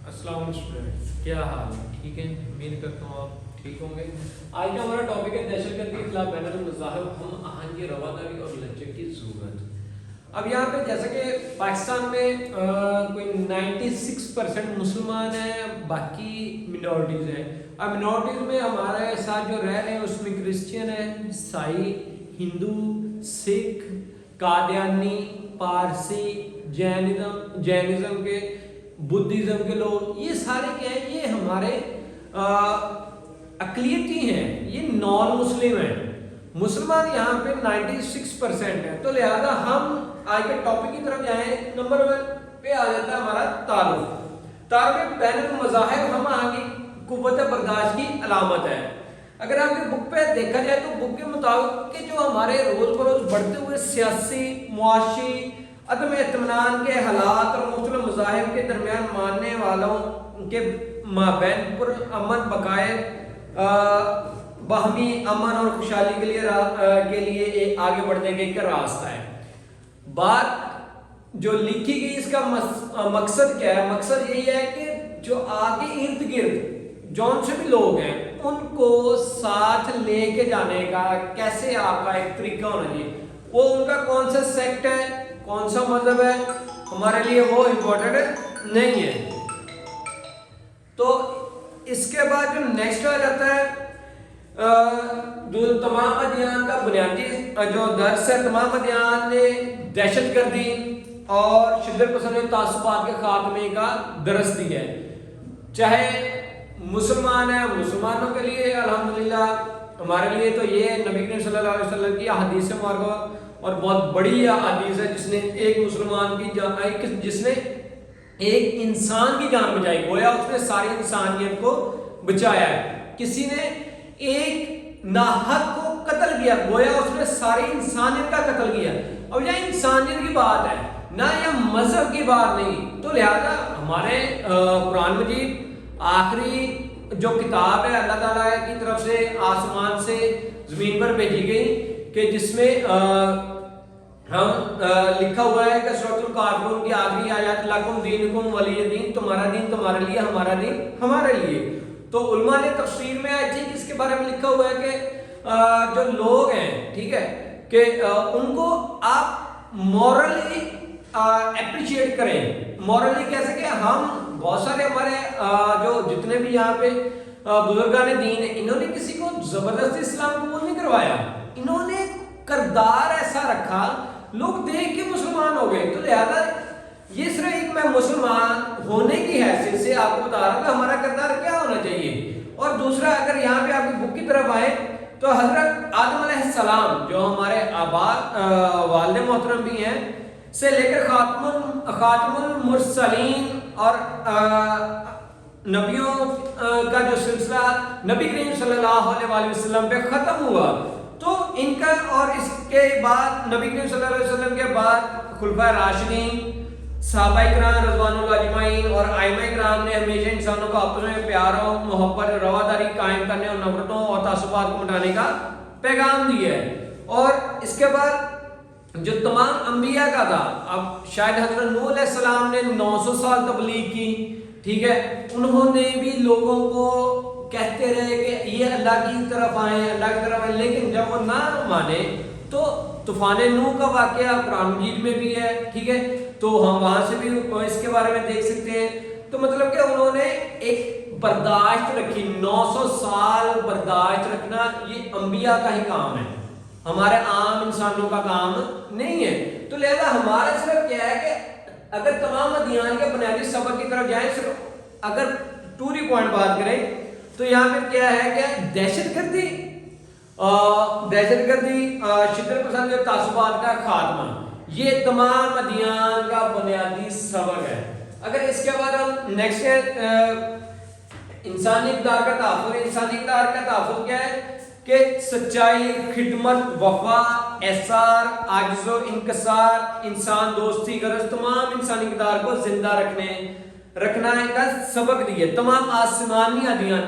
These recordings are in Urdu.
السلام علیکم، کیا حال ہے؟ ٹھیک ہے، امید کرتا ہوں آپ ٹھیک ہوں گے۔ آج کا ہمارا ٹاپک ہے دہشت گردی کے خلاف بین المذاہب، ہم آہنگی رواداری اور لچک کی ضرورت۔ اب یہاں پہ جیسا کہ پاکستان میں کوئی 96% مسلمان ہیں، باقی منورٹیز ہیں۔ اب منورٹیز میں ہمارے ساتھ جو رہ رہے ہیں اس میں کرسچین ہیں، عیسائی، ہندو، سکھ، قادیانی، پارسی، جینزم کے، بدھزم کے لوگ، یہ سارے کیا ہیں؟ یہ ہمارے اقلیتی ہیں، یہ نان مسلم ہیں۔ مسلمان یہاں پہ 96% ہے، تو لہذا ہم آج کے ٹاپک کی طرف جائیں۔ نمبر 1 پہ آ جاتا ہے ہمارا تعارف بین المذاہب ہم آگے قوت برداشت کی علامت ہے۔ اگر آپ کی بک پہ دیکھا جائے تو بک کے مطابق کہ جو ہمارے روز بروز بڑھتے ہوئے سیاسی، معاشی، عدم اطمینان کے حالات اور مختلف مذاہب کے درمیان ماننے والوں کے مابین پرامن بقائے باہمی امن اور خوشحالی کے لیے ایک آگے بڑھنے کا ایک راستہ ہے۔ بات جو لکھی گئی اس کا مقصد کیا ہے؟ مقصد یہی ہے کہ جو آگے ارد گرد جون سے بھی لوگ ہیں ان کو ساتھ لے کے جانے کا کیسے آپ کا ایک طریقہ ہونا چاہیے۔ وہ ان کا کون سا سیکٹ ہے، کون سا مذہب ہے، ہمارے لیے وہ امپورٹنٹ نہیں ہے۔ تو اس کے بعد جو نیکسٹ آ جاتا ہے جو تمام ادیان کا بنیادی جو درس ہے، تمام ادیان نے دہشت گردی اور شدت پسند تعصبات کے خاتمے کا درس دیا ہے۔ چاہے مسلمان ہیں، مسلمانوں کے لیے الحمدللہ، ہمارے لیے تو یہ نبی کریم صلی اللہ علیہ وسلم کی حدیث مبارکہ اور بہت بڑی حدیث ہے جس نے ایک مسلمان کی جان، جس نے ایک انسان کی جان بچائی، گویا اس نے ساری انسانیت کو بچایا ہے۔ کسی نے ایک ناحق کو قتل کیا، گویا اس نے ساری انسانیت کا قتل کیا۔ اور یہ انسانیت کی بات ہے، نہ یہ مذہب کی بات نہیں۔ تو لہذا ہمارے قرآن مجید آخری جو کتاب ہے اللہ تعالیٰ کی طرف سے آسمان سے زمین پر بھیجی گئی، کہ جس میں ہم لکھا ہوا ہے کہ سورۃ الکافرون کی آخری آیات لکم دینکم ولی دین، تمہارا دین تمہارے لیے، ہمارا دین ہمارے لیے۔ تو علماء نے تفسیر میں آئی تھی اس کے بارے میں لکھا ہوا ہے کہ جو لوگ ہیں، ٹھیک ہے، کہ ان کو آپ مورلی اپریشیٹ کریں۔ مورلی کیسے کہ ہم بہت سارے ہمارے جو جتنے بھی یہاں پہ بزرگان دین ہیں، انہوں نے کسی کو زبردستی اسلام قبول نہیں کروایا، انہوں نے کردار ایسا رکھا، لوگ دیکھ کے مسلمان ہو گئے۔ تو لہذا یہ صرف ایک میں مسلمان ہونے کی حیثیت سے آپ کو بتا رہا ہوں کہ ہمارا کردار کیا ہونا چاہیے۔ اور دوسرا، اگر یہاں پہ آپ کی بک کی طرف آئے تو حضرت آدم علیہ السلام جو ہمارے والد محترم بھی ہیں سے لے کر خاتم المرسلین اور نبیوں کا جو سلسلہ نبی کریم صلی اللہ علیہ وسلم پہ ختم ہوا، تو ان کا اور اس کے بعد نبی کریم صلی اللہ علیہ وسلم کے بعد خلفائے راشدین، صحابہ کرام رضوان اللہ اجمعین اور ائمہ کرام نے ہمیشہ انسانوں کو آپس میں پیار و محبت، رواداری قائم کرنے اور نفرتوں اور تعصبات کو مٹانے کا پیغام دیا ہے۔ اور اس کے بعد جو تمام انبیاء کا تھا، اب شاید حضرت نوح علیہ السلام نے 900 سال تبلیغ کی، ٹھیک ہے، انہوں نے بھی لوگوں کو کہتے رہے کہ یہ اللہ کی طرف آئیں، اللہ کی طرف آئیں، لیکن جب وہ نہ مانے تو طوفان نوح کا واقعہ قرآن مجید میں بھی ہے، ٹھیک ہے، تو ہم وہاں سے بھی اس کے بارے میں دیکھ سکتے ہیں۔ تو مطلب کہ انہوں نے ایک برداشت رکھی، 900 سال برداشت رکھنا یہ انبیاء کا ہی کام ہے، ہمارے عام انسانوں کا کام نہیں ہے۔ تو لہذا ہمارا صرف کیا ہے کہ اگر تمام ادیان کے بنیادی سبق کی طرف جائیں، صرف اگر ٹوری پوائنٹ بات کریں تو یہاں پہ کیا ہے کہ دہشت گردی شدت پسند تعصبات کا خاتمہ، یہ تمام ادیان کا بنیادی سبق ہے۔ اگر اس کے بعد ہم نیکسٹ انسانی اقدار کا تحفظ، انسانی اقدار کا تحفظ کیا ہے کہ سچائی، خدمت، وفا، احسار، عاجز و انکسار، انسان دوستی، غرض تمام انسانی اقدار کو زندہ رکھنا کا سبق دیے تمام آسمانی ادیان۔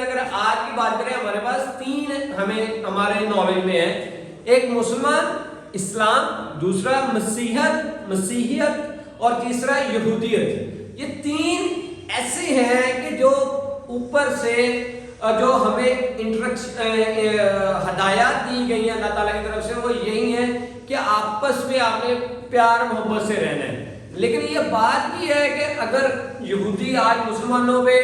اگر آج کی بات کریں، ہمارے پاس 3 ہمیں ہمارے ناول میں ہے، ایک مسلمان اسلام، دوسرا مسیحیت اور تیسرا یہودیت۔ یہ 3 اوپر سے جو ہمیں ہدایات دی گئی ہیں اللہ تعالیٰ کی طرف سے وہ یہی ہے کہ آپس میں آپ نے پیار محبت سے رہنا ہے. لیکن یہ بات بھی ہے کہ اگر یہودی آج مسلمانوں پہ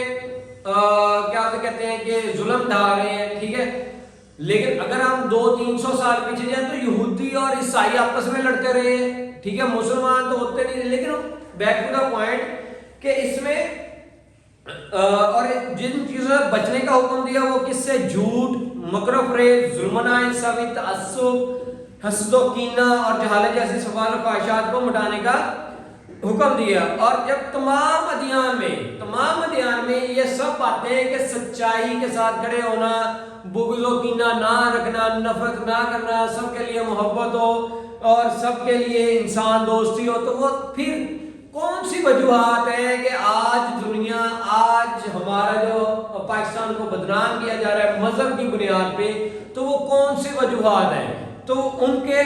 کیا کہتے ہیں کہ ظلم ڈھا رہے ہیں, ٹھیک ہے, لیکن اگر ہم 200-300 سال پیچھے جائیں تو یہودی اور عیسائی آپس میں لڑتے رہے ہیں, ٹھیک ہے, مسلمان تو ہوتے نہیں. لیکن بیک ٹو دا پوائنٹ کہ اس میں اور جن چیزوں سے بچنے کا حکم دیا وہ کس سے, جھوٹ, مکر و فریب, ظلم و ناانصافی, تعصب, حسد و کینہ اور جہالت جیسی سفال و فحشات کو مٹانے کا حکم دیا. اور جب تمام ادیان میں یہ سب باتیں کہ سچائی کے ساتھ کھڑے ہونا, بغض و کینہ نہ رکھنا, نفرت نہ کرنا, سب کے لیے محبت ہو اور سب کے لیے انسان دوستی ہو, تو وہ پھر کون سی وجوہات ہے کہ آج دنیا, آج ہمارا جو پاکستان کو بدنام کیا جا رہا ہے مذہب کی بنیاد پہ, تو وہ کون سی وجوہات ہیں؟ تو ان کے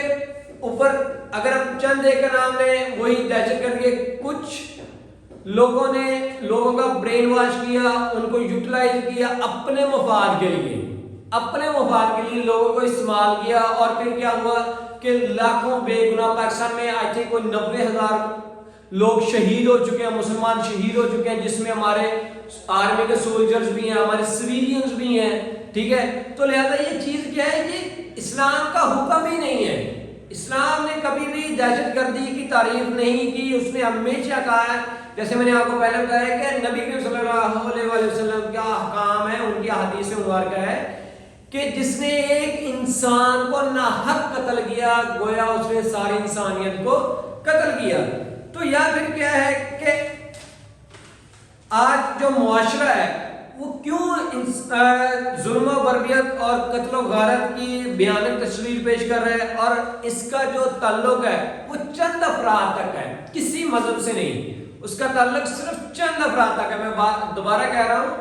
اوپر اگر ہم چند ایک کا نام لیں, وہی دہشت گرد کے کچھ لوگوں نے لوگوں کا برین واش کیا, ان کو یوٹیلائز کیا اپنے مفاد کے لیے لوگوں کو استعمال کیا. اور پھر کیا ہوا کہ لاکھوں بے گناہ پاکستان میں آئی تھنک کوئی 90,000 لوگ شہید ہو چکے ہیں, مسلمان شہید ہو چکے ہیں, جس میں ہمارے آرمی کے سولجرز بھی ہیں, ہمارے سویلینز بھی ہیں, ٹھیک ہے. تو لہذا یہ چیز کیا ہے, یہ اسلام کا حکم ہی نہیں ہے. اسلام نے کبھی بھی دہشت گردی کی تعریف نہیں کی. اس نے ہمیشہ کہا ہے, جیسے میں نے آپ کو پہلے بتایا کہ نبی کریم صلی اللہ علیہ وسلم کا احکام ہے, ان کی حدیث مبارکہ ہے کہ جس نے ایک انسان کو ناحق قتل کیا گویا اس نے ساری انسانیت کو قتل کیا. تو یا پھر کیا ہے کہ آج جو معاشرہ ہے وہ کیوں ظلم و بربریت اور قتل و غارت کی بیانک تصویر پیش کر رہا ہے, اور اس کا جو تعلق ہے وہ چند افراد تک ہے, کسی مذہب سے نہیں. اس کا تعلق صرف چند افراد تک ہے. میں دوبارہ کہہ رہا ہوں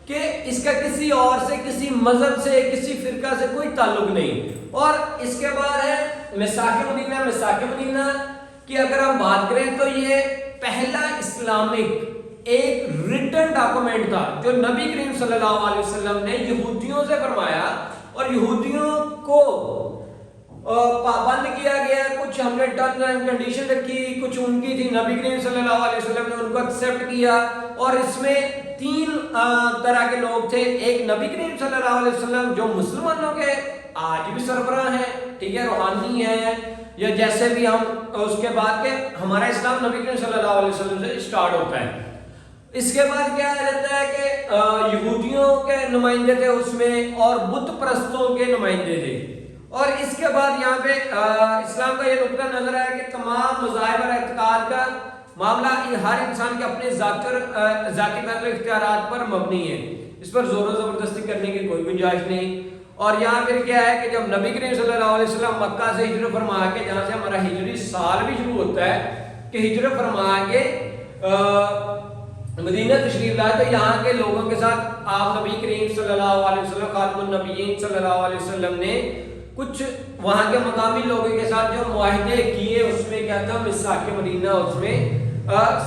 کہ اس کا کسی اور سے, کسی مذہب سے, کسی فرقہ سے کوئی تعلق نہیں. اور اس کے بعد ہے مساک مدینہ کی اگر ہم بات کریں تو یہ پہلا اسلامک ایک ریٹن ڈاکومنٹ تھا جو نبی کریم صلی اللہ علیہ وسلم نے یہودیوں سے فرمایا, اور یہودیوں کو پابند کیا گیا. کچھ ہم نے ٹرمز اینڈ کنڈیشن رکھی, کچھ ان کی تھی, نبی کریم صلی اللہ علیہ وسلم نے ان کو ایکسیپٹ کیا. اور اس میں 3 طرح کے لوگ تھے. ایک نبی کریم صلی اللہ علیہ وسلم جو مسلمانوں کے آج بھی سربراہ ہیں, ٹھیک ہے, روحانی ہیں, یا جیسے بھی ہم اس کے بعد کہ ہمارا اسلام نبی کریم صلی اللہ علیہ وسلم سے اسٹارٹ ہوتا ہے. اس کے بعد کیا رہتا ہے کہ یہودیوں کے نمائندے تھے اس میں, اور بت پرستوں کے نمائندے تھے. اور اس کے بعد یہاں پہ اسلام کا یہ نقطہ نظر ہے کہ تمام مذاہب اور اعتقاد کا معاملہ ہر انسان کے اپنے ذاتی فیصلے و اختیارات پر مبنی ہے, اس پر زور و زبردستی کرنے کی کوئی گنجائش نہیں. اور یہاں پھر کیا ہے کہ جب نبی کریم صلی اللہ علیہ وسلم مکہ سے ہجرت فرما کے, جہاں سے ہمارا ہجری سال بھی شروع ہوتا ہے, کہ ہجرت فرما کے مدینہ تشریف لائے, تو یہاں کے لوگوں کے ساتھ آپ نبی کریم صلی اللہ علیہ وسلم خاتم النبیین صلی اللہ علیہ وسلم نے کچھ وہاں کے مقامی لوگوں کے ساتھ جو معاہدے کیے, اس میں کیا تھا, مساک مدینہ اس میں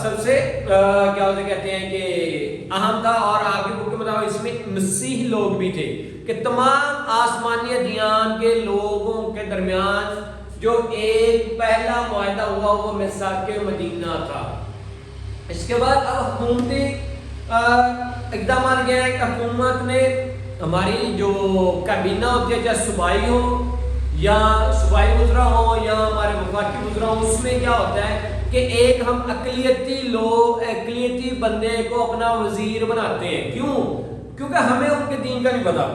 سب سے کیا اسے کہتے ہیں کہ اہم تھا. اور آپ کی بک کے مطابق اس میں مسیح لوگ بھی تھے, کہ تمام آسمانی ادیان کے لوگوں کے درمیان جو ایک پہلا معاہدہ ہوا وہ مساک مدینہ تھا. اس کے بعد اب حکومتی اقدامات کیا ہے کہ حکومت نے ہماری جو کابینہ ہوتی ہے, چاہے صوبائی ہو یا صوبائی وزراء ہو یا ہمارے وفاقی وزراء ہو, اس میں کیا ہوتا ہے کہ ایک ہم اقلیتی بندے کو اپنا وزیر بناتے ہیں. کیوں؟ کیونکہ ہمیں ان کے دین کا نہیں پتا,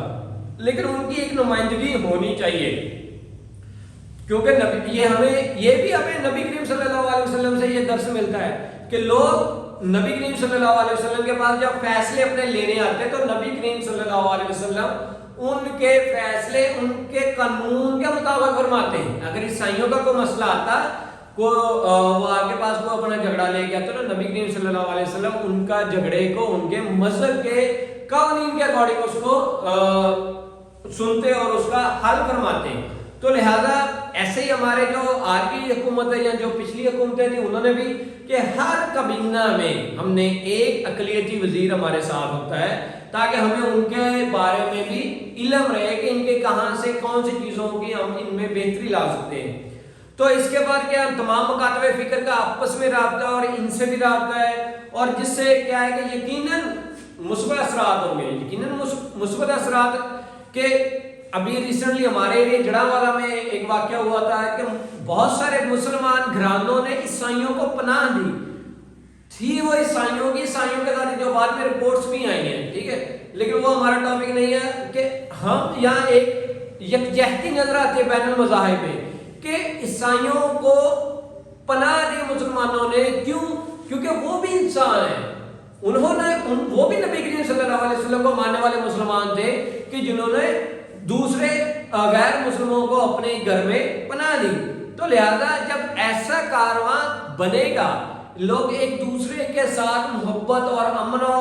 لیکن ان کی ایک نمائندگی ہونی چاہیے. کیونکہ یہ بھی ہمیں نبی کریم صلی اللہ علیہ وسلم سے یہ درس ملتا ہے کہ لوگ نبی کریم صلی اللہ علیہ وسلم کے پاس جب فیصلے اپنے لینے آتے ہیں تو نبی کریم صلی اللہ علیہ وسلم ان کے فیصلے ان کے قانون کے مطابق فرماتے ہیں. اگر عیسائیوں کا کوئی مسئلہ آتا وہ آپ کے پاس وہ اپنا جھگڑا لے گیا تو نبی کریم صلی اللہ علیہ وسلم ان کا جھگڑے کو ان کے مذہب کے قوانین کے اکارڈنگ اس کو سنتے اور اس کا حل فرماتے ہیں. تو لہذا ایسے ہی ہمارے جو آج کی حکومت ہے یا جو پچھلی حکومتیں تھیں انہوں نے بھی کہ ہر کابینہ میں ہم نے ایک اقلیتی وزیر ہمارے ساتھ ہوتا ہے تاکہ ہمیں ان کے بارے میں بھی علم رہے کہ ان کے کہاں سے کون سی چیزوں کی ہم ان میں بہتری لا سکتے ہیں. تو اس کے بعد کیا تمام مکاتب فکر کا آپس میں رابطہ اور ان سے بھی رابطہ ہے اور جس سے کیا ہے کہ یقیناً مثبت اثرات ہوں گے. یقیناً مثبت اثرات کہ ابھی ریسنٹلی ہمارے لیے جڑاوالا میں ایک واقعہ ہوا تھا کہ بہت سارے مسلمان گھرانوں نے عیسائیوں کو پناہ دی تھی. وہ عیسائیوں کے ساتھ جو بعد میں رپورٹس بھی آئی ہیں, ٹھیک ہے, لیکن وہ ہمارا ٹاپک نہیں ہے کہ ہم یہاں ایک یکجہتی نظر آتی ہے بین المذاہب میں کہ عیسائیوں کو پناہ دی مسلمانوں نے. کیوں؟ کیونکہ وہ بھی انسان ہیں. وہ بھی نبی کریم صلی اللہ علیہ وسلم کو ماننے والے مسلمان تھے کہ جنہوں نے دوسرے غیر مسلموں کو اپنے گھر میں پناہ دی. تو لہذا جب ایسا کارواں بنے گا, لوگ ایک دوسرے کے ساتھ محبت اور امن و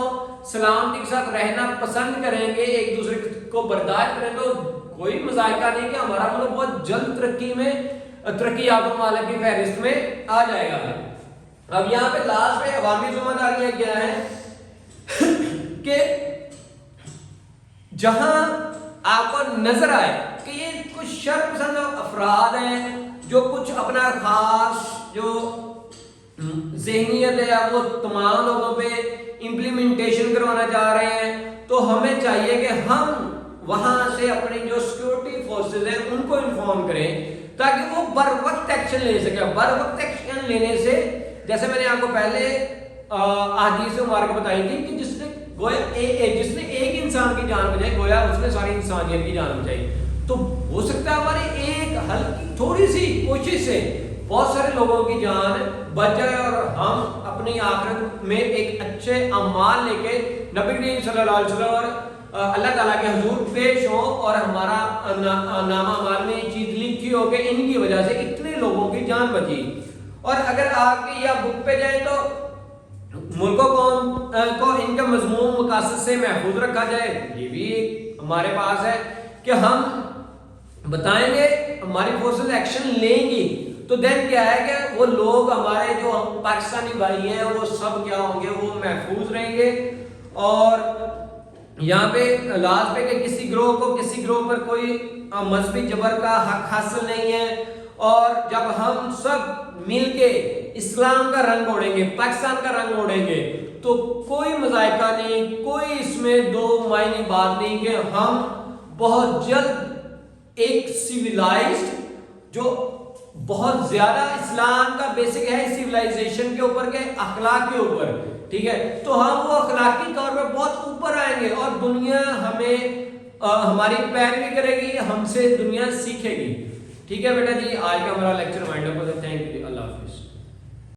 سلامتی کے ساتھ رہنا پسند کریں گے, ایک دوسرے کو برداشت کریں, تو کوئی مذائقہ نہیں کہ ہمارا ملک بہت جلد ترقی یافتہ ممالک کی فہرست میں آ جائے گا. اب یہاں پہ لاسٹ میں عوامی ذمہ داریاں کیا ہیں کہ جہاں آپ کو نظر آئے کہ یہ کچھ شر پسند افراد ہیں جو کچھ اپنا خاص جو ذہنیت ہے وہ تمام لوگوں پہ امپلیمنٹیشن کروانا چاہ رہے ہیں, تو ہمیں چاہیے کہ ہم وہاں سے اپنی جو سیکورٹی فورسز ہیں ان کو انفارم کریں تاکہ وہ بر وقت ایکشن لے سکیں. بر وقت ایکشن لینے سے جیسے میں نے آپ کو پہلے احادیث مبارکہ بتائی تھی کہ جس نے ایک انسان کی جان بچائی گویا اس نے ساری انسانیت کی جان بچائی. تو ہو سکتا ہے ہماری ایک ہلکی تھوڑی سی کوشش سے بہت سارے لوگوں کی جان بچ جائے اور ہم اپنی آخرت میں ایک اچھے اعمال لے کے نبی کریم صلی اللہ علیہ وسلم اور اللہ تعالیٰ کے حضور پیش ہو اور ہمارا نامہ اعمال میں یہ چیز لکھی ہو کہ ان کی وجہ سے اتنے لوگوں کی جان بچی. اور اگر آپ کی یا بک پہ جائیں تو ملک و قوم کو ان کے مضمون مقاصد سے محفوظ رکھا جائے, یہ بھی ہمارے پاس ہے کہ ہم بتائیں گے, ہماری فورسز ایکشن لیں گی تو دین کیا ہے کہ وہ لوگ ہمارے جو پاکستانی بھائی ہیں وہ سب کیا ہوں گے, وہ محفوظ رہیں گے. اور یہاں پہ لاسٹ پہ کہ کسی گروہ پر کوئی مذہبی جبر کا حق حاصل نہیں ہے. اور جب ہم سب مل کے اسلام کا رنگ اوڑھیں گے, پاکستان کا رنگ اوڑھیں گے, تو کوئی مذائقہ نہیں, کوئی اس میں دو معنی بات نہیں کہ ہم بہت جلد ایک سیویلائزڈ جو بہت زیادہ اسلام کا بیسک ہے سیویلائزیشن کے اوپر کے اخلاق کے اوپر, ٹھیک ہے, تو ہم وہ اخلاقی طور پہ بہت اوپر آئیں گے اور دنیا ہمیں ہماری پیروی کرے گی, ہم سے دنیا سیکھے گی. ٹھیک ہے بیٹا جی, آج کا ہمارا لیکچر وائنڈ اپ ہوتا ہے. تھینک یو, اللہ حافظ.